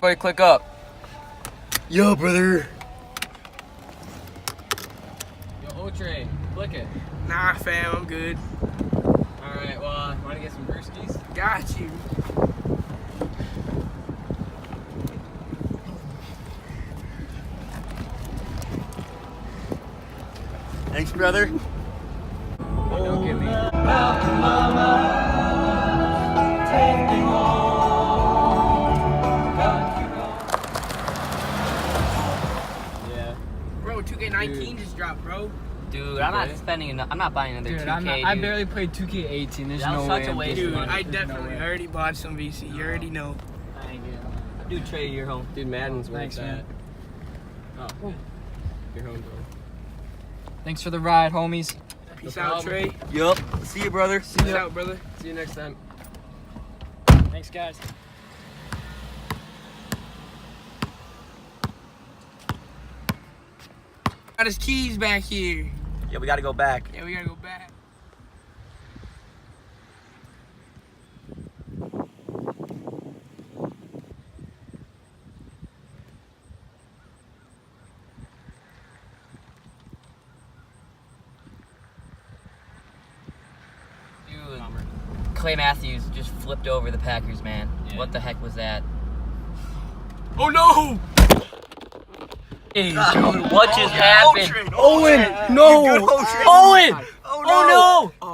everybody click up. Yo, brother. Yo, Trey, click it. Nah, fam, I'm good. Alright, well, want to get some brewskis? Got you. Thanks, brother. Don't get me. Yeah. Bro, 2K19 just dropped, bro. Dude, I'm not spending enough. I'm not buying another 2K. I barely played 2K18. There's That was no such way. a I'm waste getting of Dude, money. I definitely already bought some VC. You already know. Dude, Trey, you're home. Dude, Madden's where Thanks, it's man. at. Oh, you're home, bro. Thanks for the ride, homies. Peace No out, problem. Trey. Yup. See you, brother. Peace out, brother. See you next time. Thanks, guys. Got his keys back here. Yeah, we gotta go back. Yeah, we gotta go back. Dude, Clay Matthews just flipped over the Packers, man. Yeah. What the heck was that? Oh no! Hey, dude, what just happened? Owen! No! Good old Trey. Owen! Oh, Oh no!